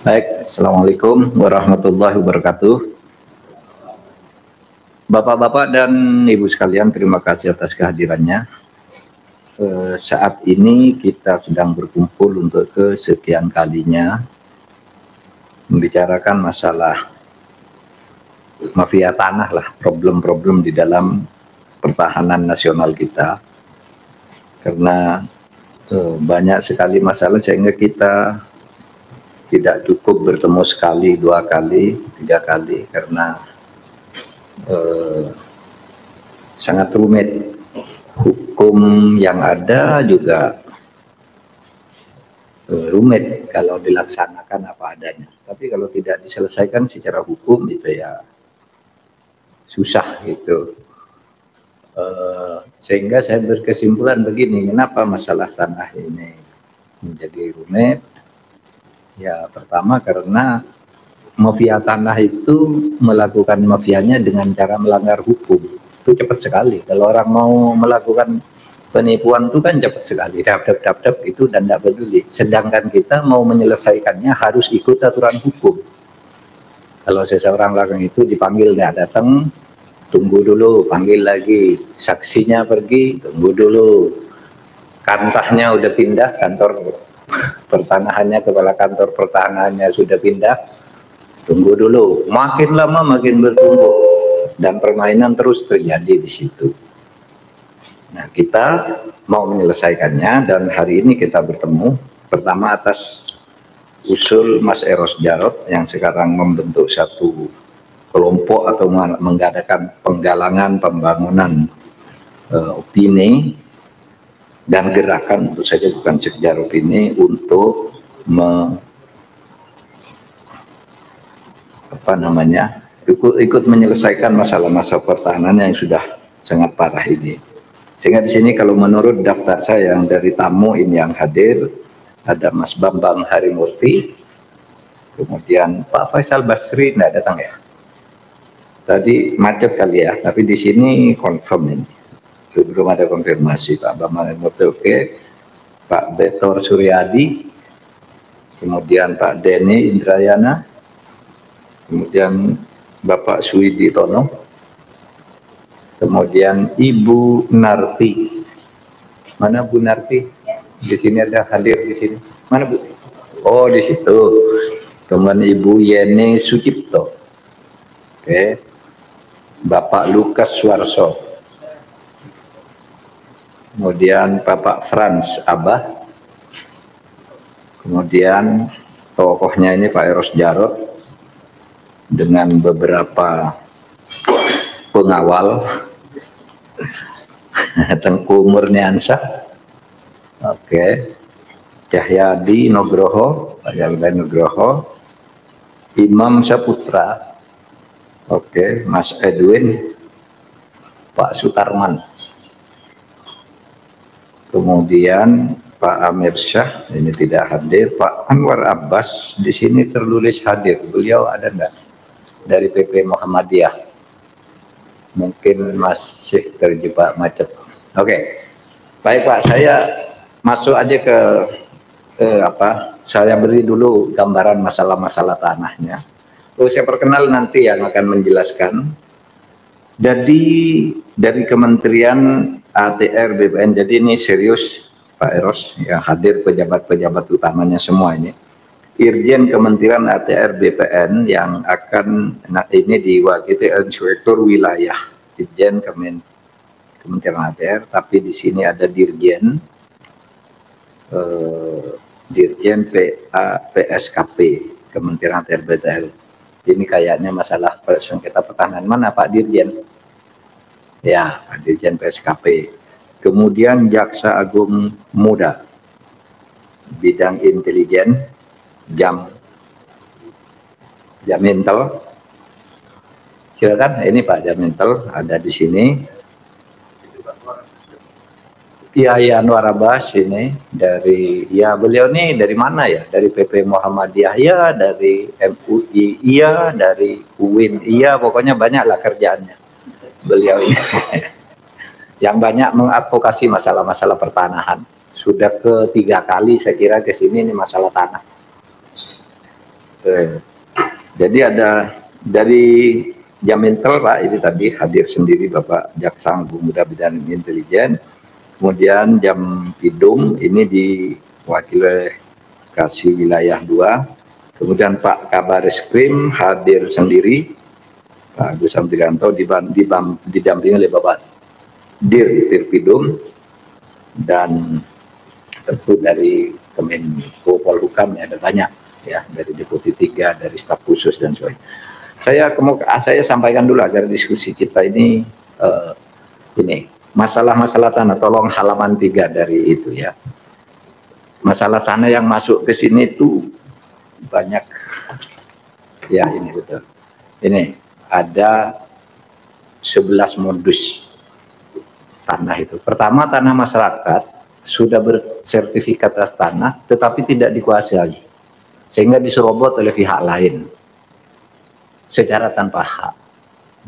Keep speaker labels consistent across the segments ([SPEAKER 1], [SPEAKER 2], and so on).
[SPEAKER 1] Baik, Assalamualaikum warahmatullahi wabarakatuh. Bapak-bapak dan Ibu sekalian, terima kasih atas kehadirannya. Saat ini kita sedang berkumpul untuk kesekian kalinya membicarakan masalah mafia tanah lah, problem-problem di dalam pertahanan nasional kita. Karena banyak sekali masalah sehingga kita tidak cukup bertemu sekali, 2 kali, 3 kali karena sangat rumit. Hukum yang ada juga rumit kalau dilaksanakan apa adanya. Tapi kalau tidak diselesaikan secara hukum itu ya susah gitu. Sehingga saya berkesimpulan begini, kenapa masalah tanah ini menjadi rumit? Ya, pertama karena mafia tanah itu melakukan mafianya dengan cara melanggar hukum. Itu cepat sekali. Kalau orang mau melakukan penipuan itu kan cepat sekali. Dap itu dan tidak peduli. Sedangkan kita mau menyelesaikannya harus ikut aturan hukum. Kalau seseorang lakukan itu dipanggil nggak datang, tunggu dulu, panggil lagi. Saksinya pergi, tunggu dulu. Kantahnya udah pindah, kantor pertanahannya, kepala kantor pertanahannya sudah pindah, tunggu dulu. Makin lama makin bertumpuk dan permainan terus terjadi di situ. Nah, kita mau menyelesaikannya dan hari ini kita bertemu pertama atas usul Mas Eros Jarot yang sekarang membentuk satu kelompok atau mengadakan penggalangan pembangunan opini dan gerakan, tentu saja bukan sekedar opini, untuk ikut menyelesaikan masalah-masalah pertahanan yang sudah sangat parah ini. Sehingga di sini kalau menurut daftar saya yang dari tamu ini yang hadir ada Mas Bambang Harimurti, kemudian Pak Faisal Basri tidak datang ya. Tadi macet kali ya, tapi di sini confirm ini. Belum ada konfirmasi. Pak Bambang Harimurti oke, Pak Betor Suryadi, kemudian Pak Denny Indrayana, kemudian Bapak Suwidi Tono, kemudian Ibu Narti. Mana Bu Narti? Di sini ada hadir di sini. Mana Bu? Oh, di situ. Kemudian Ibu Yeni Sucipto. Oke. Bapak Lukas Suarso. Kemudian Bapak Frans Abah, kemudian tokohnya ini Pak Eros Jarot dengan beberapa pengawal, Tengku Murniansyah, oke, Cahyadi Nugroho, Pak Cahyadi Nugroho, Imam Saputra, oke, Mas Edwin, Pak Sutarman. Kemudian Pak Amir Syah ini tidak hadir, Pak Anwar Abbas di sini tertulis hadir. Beliau ada enggak dari PP Muhammadiyah? Mungkin masih terjebak macet. Oke. Baik Pak, saya masuk aja ke saya beri dulu gambaran masalah-masalah tanahnya. Saya perkenal nanti yang akan menjelaskan. Jadi dari Kementerian ATR BPN, jadi ini serius Pak Eros yang hadir, pejabat-pejabat utamanya semua ini. Irjen Kementerian ATR BPN yang akan ini diwakili Inspektur Wilayah Irjen Kementerian ATR, tapi di sini ada Dirjen PSKP Kementerian ATR BPN. Ini kayaknya masalah sengketa pertahanan. Mana Pak Dirjen? Ya, Pak Dirjen PSKP. Kemudian Jaksa Agung Muda, bidang intelijen, Jamintel. Silakan, ini Pak Jamintel ada di sini. Kiai Anwar Abbas ini dari, ya beliau nih dari mana ya? Dari PP Muhammadiyah ya, dari MUI iya, dari UIN iya, pokoknya banyak lah kerjaannya beliau ini. Yang banyak mengadvokasi masalah-masalah pertanahan. Sudah ke 3 kali saya kira ke sini ini masalah tanah. Jadi ada dari Jamintel Pak, ini tadi hadir sendiri Bapak Jaksa Agung Muda Bidang Intelijen. Kemudian Jampidum ini diwakili Kasih Wilayah 2. Kemudian Pak Kabar Eskrim hadir sendiri, Pak Agus Samtrianto didampingi oleh Bapak Dirpidum, dan tentu dari Kemenko Polhukam ada banyak ya, dari Deputi 3, dari staf khusus dan sebagainya. Saya sampaikan dulu agar diskusi kita ini masalah-masalah tanah, tolong halaman 3 dari itu ya. Masalah tanah yang masuk ke sini itu banyak ya, ini betul. Ini ada 11 modus tanah itu. Pertama, tanah masyarakat sudah bersertifikat atas tanah tetapi tidak dikuasai sehingga diserobot oleh pihak lain secara tanpa hak.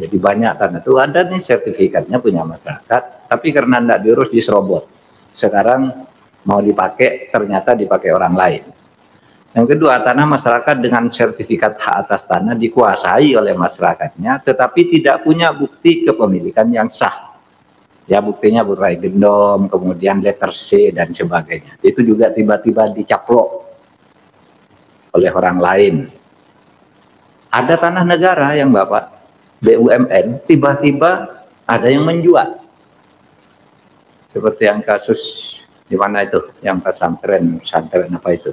[SPEAKER 1] Jadi banyak tanah itu ada nih sertifikatnya punya masyarakat, tapi karena tidak diurus diserobot. Sekarang mau dipakai, ternyata dipakai orang lain. Yang kedua, tanah masyarakat dengan sertifikat hak atas tanah dikuasai oleh masyarakatnya, tetapi tidak punya bukti kepemilikan yang sah. Ya, buktinya berupa gendom, kemudian letter C dan sebagainya. Itu juga tiba-tiba dicaplok oleh orang lain. Ada tanah negara yang Bapak BUMN tiba-tiba ada yang menjual. Seperti yang kasus di mana itu, yang pesantren apa itu,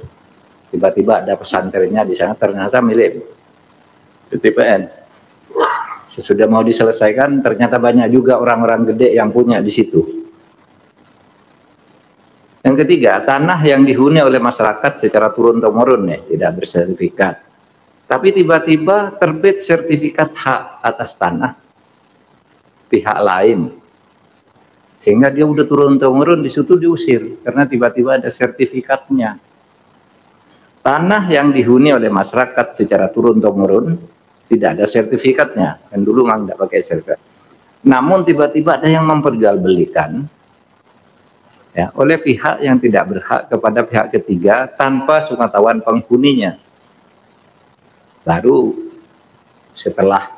[SPEAKER 1] tiba-tiba ada pesantrennya di sana ternyata milik BPN. Sesudah mau diselesaikan ternyata banyak juga orang-orang gede yang punya di situ. Yang ketiga, tanah yang dihuni oleh masyarakat secara turun-temurun ya, tidak bersertifikat, tapi tiba-tiba terbit sertifikat hak atas tanah pihak lain, sehingga dia udah turun-temurun di situ diusir karena tiba-tiba ada sertifikatnya. Tanah yang dihuni oleh masyarakat secara turun-temurun tidak ada sertifikatnya, kan dulu memang tidak pakai sertifikat. Namun tiba-tiba ada yang memperjualbelikan ya, oleh pihak yang tidak berhak kepada pihak ketiga tanpa sepengetahuan penghuninya. Baru setelah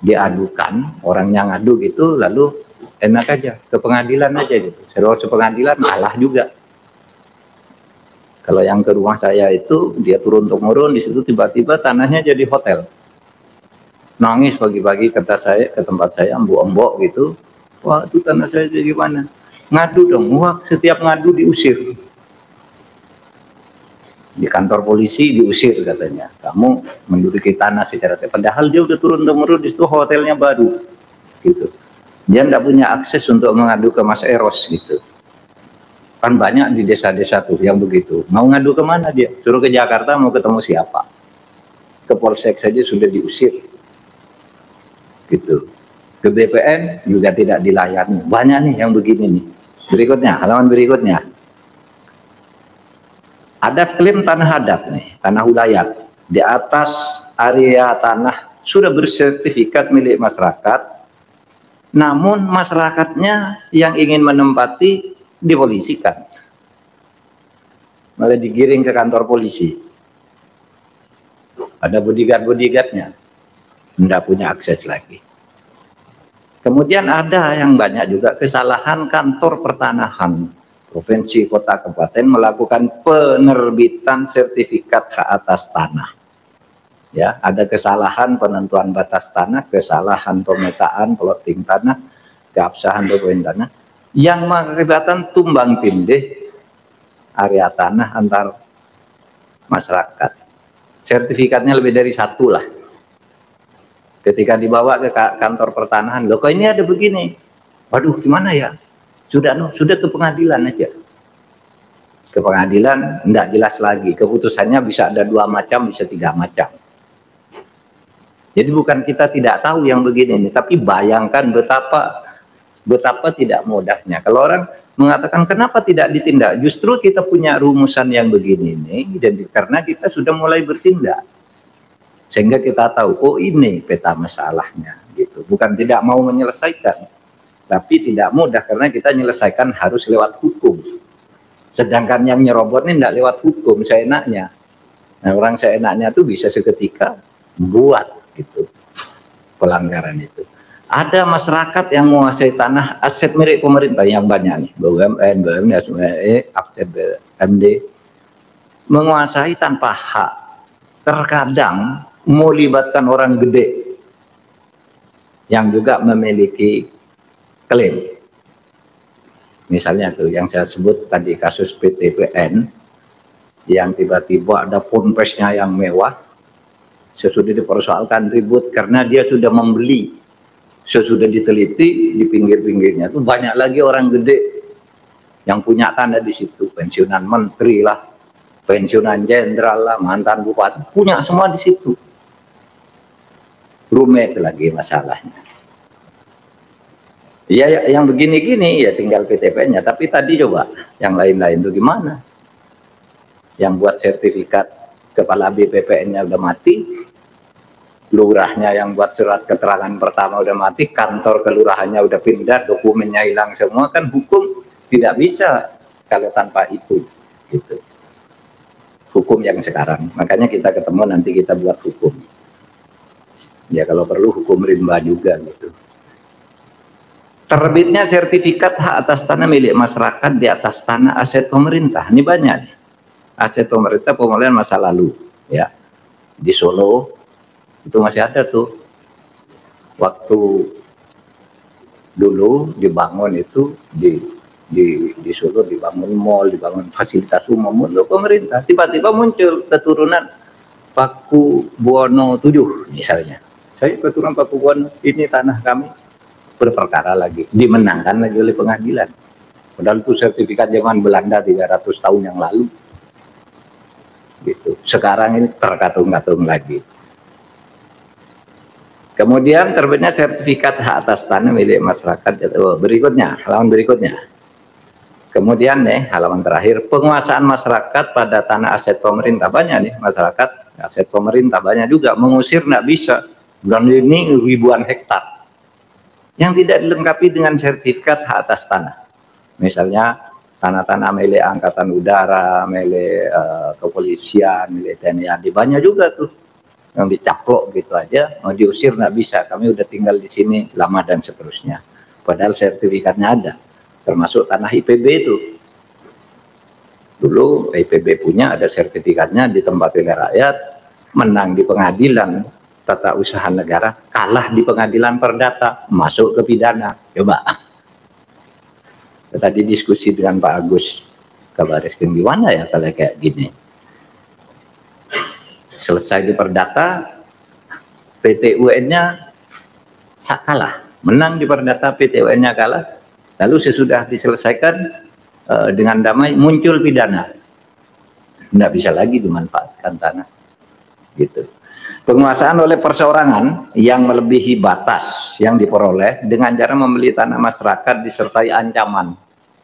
[SPEAKER 1] diadukan, orangnya ngadu gitu, lalu enak aja ke pengadilan aja gitu. Setelah ke pengadilan kalah juga. Kalau yang ke rumah saya itu dia turun-temurun, di situ tiba-tiba tanahnya jadi hotel. Nangis pagi-pagi kata saya ke tempat saya, embok-embok gitu. Wah, itu tanah saya jadi gimana? Ngadu dong. Wah, setiap ngadu diusir. Di kantor polisi diusir katanya. Kamu menduduki tanah secara padahal dia udah turun-temurun, di situ hotelnya baru. Gitu. Dia tidak punya akses untuk mengadu ke Mas Eros gitu. Kan banyak di desa-desa tuh yang begitu. Mau ngadu kemana dia? Suruh ke Jakarta, mau ketemu siapa? Ke Polsek saja sudah diusir. Gitu. Ke BPN juga tidak dilayani. Banyak nih yang begini nih. Berikutnya, halaman berikutnya. Ada klaim tanah adat nih, tanah ulayat. Di atas area tanah sudah bersertifikat milik masyarakat, namun masyarakatnya yang ingin menempati dipolisikan, malah digiring ke kantor polisi. Ada bodyguard-bodyguardnya, tidak punya akses lagi. Kemudian ada yang banyak juga kesalahan kantor pertanahan provinsi, kota, kabupaten melakukan penerbitan sertifikat hak atas tanah. Ya, ada kesalahan penentuan batas tanah, kesalahan pemetaan plotting tanah, keabsahan dokumen tanah, yang mengakibatkan tumbang tindih area tanah antar masyarakat. Sertifikatnya lebih dari satu lah. Ketika dibawa ke kantor pertanahan, loh kok ini ada begini? Waduh, gimana ya? Sudah ke pengadilan aja. Ke pengadilan enggak jelas lagi. Keputusannya bisa ada 2 macam, bisa 3 macam. Jadi bukan kita tidak tahu yang begini ini, tapi bayangkan betapa tidak mudahnya. Kalau orang mengatakan kenapa tidak ditindak, justru kita punya rumusan yang begini ini, dan karena kita sudah mulai bertindak, sehingga kita tahu, oh ini peta masalahnya, gitu. Bukan tidak mau menyelesaikan, tapi tidak mudah karena kita menyelesaikan harus lewat hukum. Sedangkan yang nyerobot ini tidak lewat hukum, seenaknya. Nah, orang seenaknya tuh bisa seketika buat gitu pelanggaran itu. Ada masyarakat yang menguasai tanah aset milik pemerintah yang banyak nih, BUMN, BUMN, aset BUMD, menguasai tanpa hak. Terkadang melibatkan orang gede yang juga memiliki klaim. Misalnya tuh yang saya sebut tadi kasus PTPN, yang tiba-tiba ada ponpesnya yang mewah, sesudah dipersoalkan ribut karena dia sudah membeli, sesudah diteliti di pinggir-pinggirnya tuh banyak lagi orang gede yang punya tanah di situ, pensiunan menteri lah, pensiunan jenderal lah, mantan bupati, punya semua di situ. Rumit lagi masalahnya. Ya, yang begini-gini ya tinggal PTP-nya, tapi tadi coba yang lain-lain itu gimana? Yang buat sertifikat kepala BPPN-nya udah mati, lurahnya yang buat surat keterangan pertama udah mati, kantor kelurahannya udah pindah, dokumennya hilang semua, kan hukum tidak bisa kalau tanpa itu, gitu. Hukum yang sekarang, makanya kita ketemu nanti kita buat hukum. Ya kalau perlu hukum rimba juga gitu. Terbitnya sertifikat hak atas tanah milik masyarakat di atas tanah aset pemerintah. Ini banyak nih. Aset pemerintah pemulihan masa lalu, ya. Di Solo itu masih ada tuh. Waktu dulu dibangun itu di Solo dibangun mall, dibangun fasilitas umum untuk pemerintah. Tiba-tiba muncul keturunan Paku Buwono 7 misalnya. Saya keturunan Paku Buwono, ini tanah kami, berperkara lagi, dimenangkan lagi oleh pengadilan. Padahal itu sertifikat zaman Belanda 300 tahun yang lalu. Gitu. Sekarang ini terkatung-katung lagi. Kemudian terbitnya sertifikat hak atas tanah milik masyarakat. Berikutnya, halaman berikutnya. Kemudian nih, halaman terakhir, penguasaan masyarakat pada tanah aset pemerintah. Banyak nih masyarakat, aset pemerintah banyak juga, mengusir nggak bisa. Dan ini ribuan hektar yang tidak dilengkapi dengan sertifikat hak atas tanah. Misalnya tanah-tanah milik Angkatan Udara, milik kepolisian, milik TNI AD, banyak juga tuh yang dicaplok gitu aja, mau diusir nggak bisa, kami udah tinggal di sini lama dan seterusnya. Padahal sertifikatnya ada, termasuk tanah IPB itu. Dulu IPB punya, ada sertifikatnya, ditempati oleh rakyat, menang di pengadilan tata usaha negara, kalah di pengadilan perdata, masuk ke pidana. Coba. Tadi diskusi dengan Pak Agus Kabariskin, gimana ya kalau kayak gini? Selesai di perdata, PT UN-nya kalah, menang di perdata, PT UN-nya kalah, lalu sesudah diselesaikan dengan damai muncul pidana, nggak bisa lagi dimanfaatkan tanah, gitu. Penguasaan oleh perseorangan yang melebihi batas yang diperoleh dengan cara membeli tanah masyarakat disertai ancaman,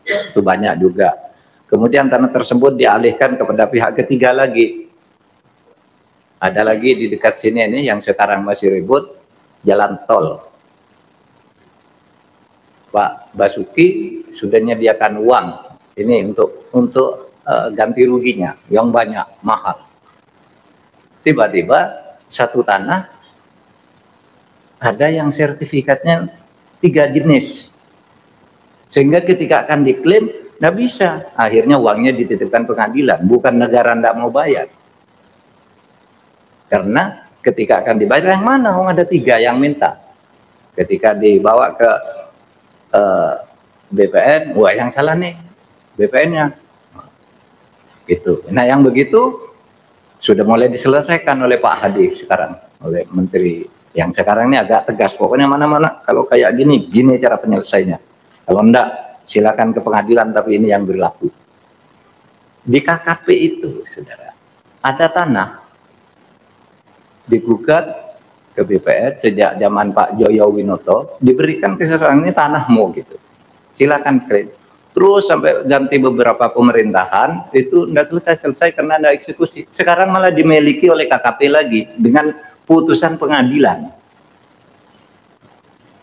[SPEAKER 1] itu banyak juga. Kemudian tanah tersebut dialihkan kepada pihak ketiga lagi. Ada lagi di dekat sini ini yang sekarang masih ribut, jalan tol. Pak Basuki sudah menyediakan uang ini untuk ganti ruginya yang banyak, mahal. Tiba-tiba satu tanah ada yang sertifikatnya 3 jenis, sehingga ketika akan diklaim nggak bisa, akhirnya uangnya dititipkan pengadilan, bukan negara nggak mau bayar, karena ketika akan dibayar yang mana, ada 3 yang minta, ketika dibawa ke BPN, wah yang salah nih BPN-nya gitu. Nah yang begitu sudah mulai diselesaikan oleh Pak Hadi sekarang, oleh Menteri yang sekarang ini agak tegas, pokoknya mana-mana kalau kayak gini, gini cara penyelesaiannya. Kalau enggak, silakan ke pengadilan, tapi ini yang berlaku. Di KKP itu, saudara, ada tanah digugat ke BPN sejak zaman Pak Joyo Winoto, diberikan ke seseorang, ini tanahmu gitu, silakan klaim. Terus sampai ganti beberapa pemerintahan itu enggak selesai karena ada eksekusi. Sekarang malah dimiliki oleh KKP lagi dengan putusan pengadilan.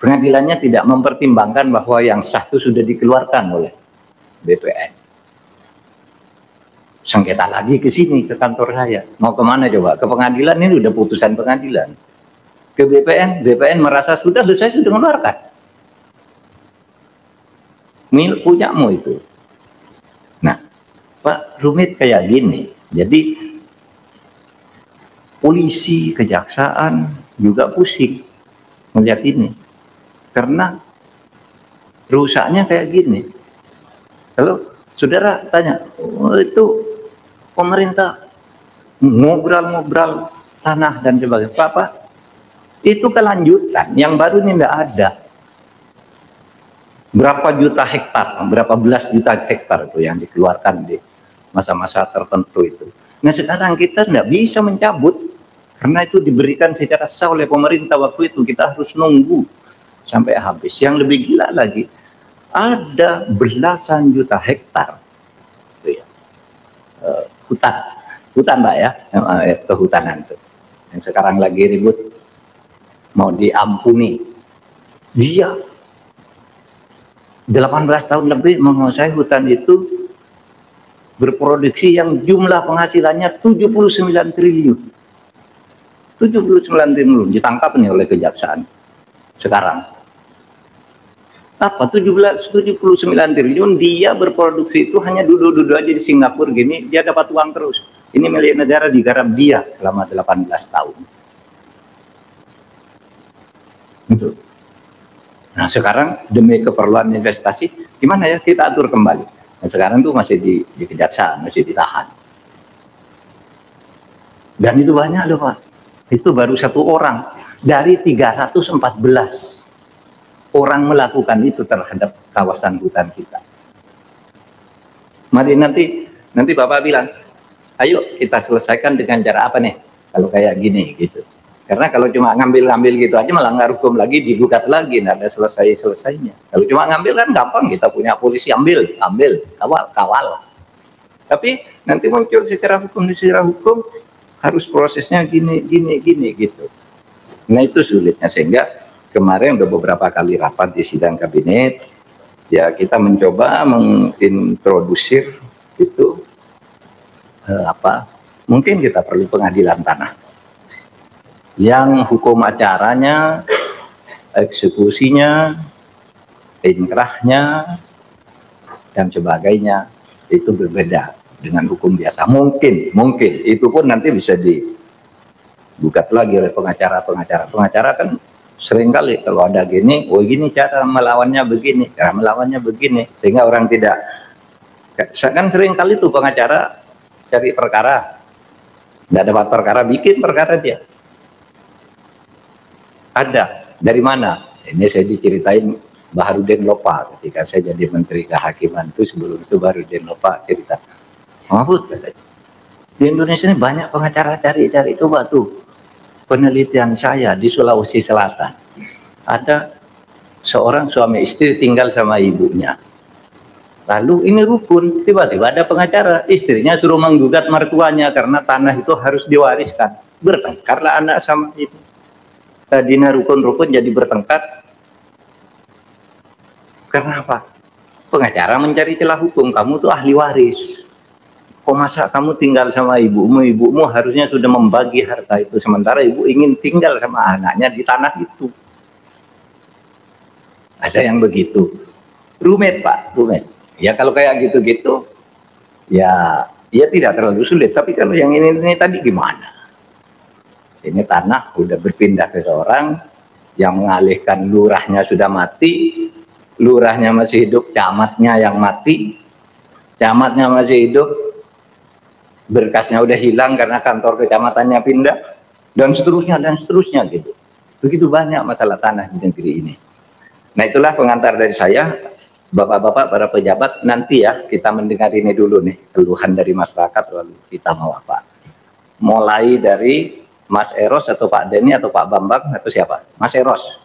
[SPEAKER 1] Pengadilannya tidak mempertimbangkan bahwa yang sah itu sudah dikeluarkan oleh BPN. sengketa lagi ke sini, ke kantor saya. Mau kemana coba? Ke pengadilan, ini udah putusan pengadilan. Ke BPN, BPN merasa sudah mengeluarkan. Milik punyamu itu. Nah, Pak, rumit kayak gini. Jadi polisi, kejaksaan juga pusing melihat ini. Karena rusaknya kayak gini. Kalau saudara tanya, oh, itu pemerintah ngobrol tanah dan sebagainya. Pak, itu kelanjutan, yang baru ini tidak ada. Berapa juta hektar, berapa belas juta hektar itu yang dikeluarkan di masa-masa tertentu itu. Nah sekarang kita tidak bisa mencabut, karena itu diberikan secara sah oleh pemerintah waktu itu, kita harus nunggu sampai habis. Yang lebih gila lagi, ada belasan juta hektar itu ya, hutan Mbak ya, kehutanan itu yang sekarang lagi ribut mau diampuni. Dia 18 tahun lebih menguasai hutan itu, berproduksi yang jumlah penghasilannya 79 triliun. 79 triliun ditangkap nih oleh kejaksaan sekarang. Apa 79 triliun dia berproduksi itu hanya duduk-duduk aja di Singapura gini, dia dapat uang terus. Ini milik negara, digarap dia selama 18 tahun. Gitu. Nah sekarang demi keperluan investasi, gimana ya kita atur kembali. Nah, sekarang tuh masih di kejaksaan, masih ditahan. Dan itu banyak loh Pak. Itu baru 1 orang dari 314 orang melakukan itu terhadap kawasan hutan kita. Mari nanti Bapak bilang, ayo kita selesaikan dengan cara apa nih? Kalau kayak gini gitu. Karena kalau cuma ngambil gitu aja melanggar hukum lagi, digugat lagi, nggak ada selesainya. Kalau cuma ngambil kan gampang, kita punya polisi ambil, kawal. Tapi nanti muncul secara hukum harus prosesnya gini gitu. Nah itu sulitnya, sehingga kemarin udah beberapa kali rapat di sidang kabinet, ya kita mencoba mengintrodusir itu mungkin kita perlu pengadilan tanah yang hukum acaranya, eksekusinya, inkrahnya, dan sebagainya itu berbeda dengan hukum biasa. Mungkin itu pun nanti bisa digugat lagi oleh pengacara. Pengacara kan seringkali kalau ada gini, oh gini cara melawannya begini, sehingga orang tidak. Kan seringkali tuh pengacara cari perkara, nggak dapat perkara, bikin perkara dia. Ada dari mana? Ini saya diceritain Baharudin Lopa ketika saya jadi Menteri Kehakiman itu, sebelum itu Baharudin Lopa cerita, Mahfud di Indonesia ini banyak pengacara cari coba tuh penelitian saya di Sulawesi Selatan, ada seorang suami istri tinggal sama ibunya, lalu ini rukun, tiba-tiba ada pengacara, istrinya suruh menggugat mertuanya karena tanah itu harus diwariskan, bertengkarlah anak sama ibu. Tadinya rukun jadi bertengkar. Karena apa? Pengacara mencari celah hukum, kamu tuh ahli waris. Kok masa kamu tinggal sama ibumu harusnya sudah membagi harta itu, sementara ibu ingin tinggal sama anaknya di tanah itu. Ada yang begitu. Rumit Pak, rumit. Ya kalau kayak gitu-gitu, ya tidak terlalu sulit. Tapi kalau yang ini tadi gimana? Ini tanah udah berpindah ke seorang yang mengalihkan, lurahnya sudah mati, lurahnya masih hidup, camatnya yang mati, camatnya masih hidup, berkasnya udah hilang karena kantor kecamatannya pindah, dan seterusnya gitu. Begitu banyak masalah tanah di negeri ini. Nah itulah pengantar dari saya, Bapak-bapak, para pejabat, nanti ya kita mendengar ini dulu nih, keluhan dari masyarakat, lalu kita mau apa. Mulai dari Mas Eros atau Pak Denny atau Pak Bambang atau siapa? Mas Eros.